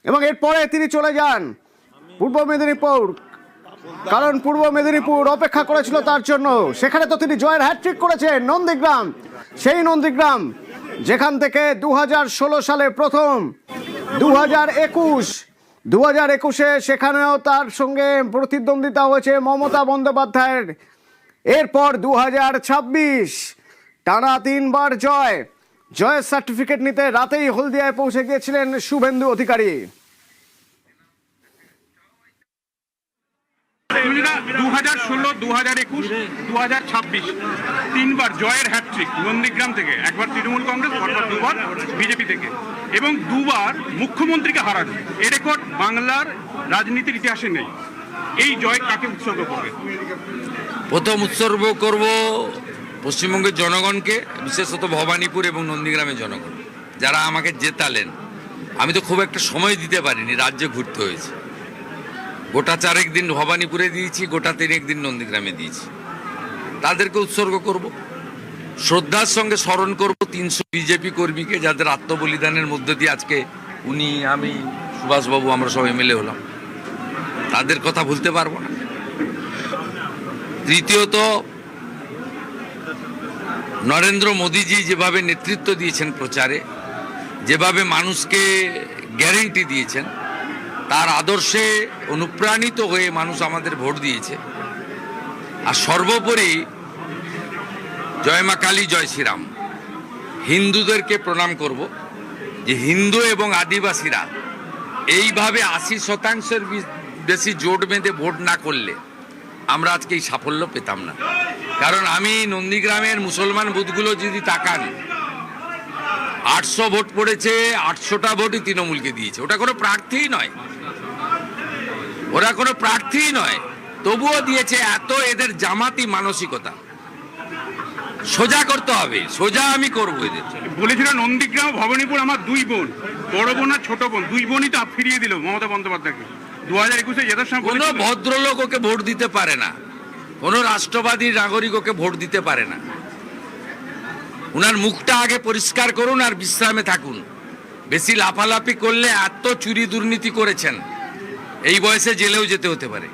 এবং এরপরে তিনি চলে যান পূর্ব মেদিনীপুর, কারণ পূর্ব মেদিনীপুর অপেক্ষা করেছিল তার জন্য। সেখানে তো তিনি জয়ের হ্যাট্রিক করেছেন। নন্দীগ্রাম, সেই নন্দীগ্রাম যেখান থেকে 2016 সালে প্রথম, 2021-এ সেখানেও তার সঙ্গে প্রতিদ্বন্দ্বিতা হয়েছে মমতা বন্দ্যোপাধ্যায়ের। এরপর 2026 টানা 3 বার জয়ের সার্টিফিকেট নিতে রাতেই হলদিয়ায় পৌঁছে গিয়েছিলেন শুভেন্দু অধিকারী। 2016, 2021, 2026 তিনবার জয়ের হ্যাট্রিক নন্দীগ্রাম থেকে, একবার তৃণমূল কংগ্রেস, পরপর দুবার বিজেপি থেকে, এবং দুবার মুখ্যমন্ত্রীকে হারানো। এ রেকর্ড বাংলার রাজনীতির ইতিহাসে নেই। এই জয় কাকে উৎসর্গ করবে? প্রথম উৎসর্গ করব পশ্চিমবঙ্গের জনগণকে, বিশেষত ভবানীপুর এবং নন্দীগ্রামের জনগণ যারা আমাকে জেতালেন। আমি তো খুব একটা সময় দিতে পারিনি, রাজ্যে ঘুরতে হয়েছে। গোটা 4 দিন ভবানীপুরে দিয়েছি, গোটা 3 দিন নন্দীগ্রামে দিয়েছি। তাদেরকে উৎসর্গ করব। শ্রদ্ধার সঙ্গে স্মরণ করব 300 বিজেপি কর্মীকে, যাদের আত্মবলিদানের মধ্য দিয়ে আজকে উনি, আমি, সুভাষবাবু আমরা সব এমএলএ হলাম। তাদের কথা ভুলতে পারবো না। তৃতীয়ত, নরেন্দ্র মোদীজি যেভাবে নেতৃত্ব দিয়েছেন প্রচারে, যেভাবে মানুষকে গ্যারেন্টি দিয়েছেন, তার আদর্শে অনুপ্রাণিত হয়ে মানুষ আমাদের ভোট দিয়েছে। আর সর্বোপরি জয় মা কালী, জয় শ্রীরাম। হিন্দুদেরকে প্রণাম করব যে হিন্দু এবং আদিবাসীরা এইভাবে 80% বেশি জোট বেঁধে ভোট না করলে আমরা আজকে এই সাফল্য পেতাম না। কারণ আমি নন্দীগ্রামের মুসলমান বুথগুলো যদি তাকান, 800 ভোট পড়েছে, 800টা ভোটই তৃণমূলকে দিয়েছে। ওটা কোনো প্রার্থীই নয়, ওরা কোনো প্রার্থীই নয়, তবুও দিয়েছে। এত এদের জামাতি মানসিকতা সোজা করতে হবে, সোজা আমি করবো এদের। বলেছিল নন্দীগ্রাম, ভবানীপুর আমার 2 বোন, বড় বোন আর ছোট বোন, 2 বোনই তো ফিরিয়ে দিল মমতা বন্দ্যোপাধ্যায়কে। 2021-এ জেতার সময় কোনো ভদ্রলোক ওকে ভোট দিতে পারে না, কোনো রাষ্ট্রবাদী নাগরিক ওকে ভোট দিতে পারে না। উনার মুখটা আগে পরিষ্কার করুন আর বিশ্রামে থাকুন। বেশি লাফালাফি করলে, এত চুরি দুর্নীতি করেছেন, এই বয়সে জেলেও যেতে হতে পারে।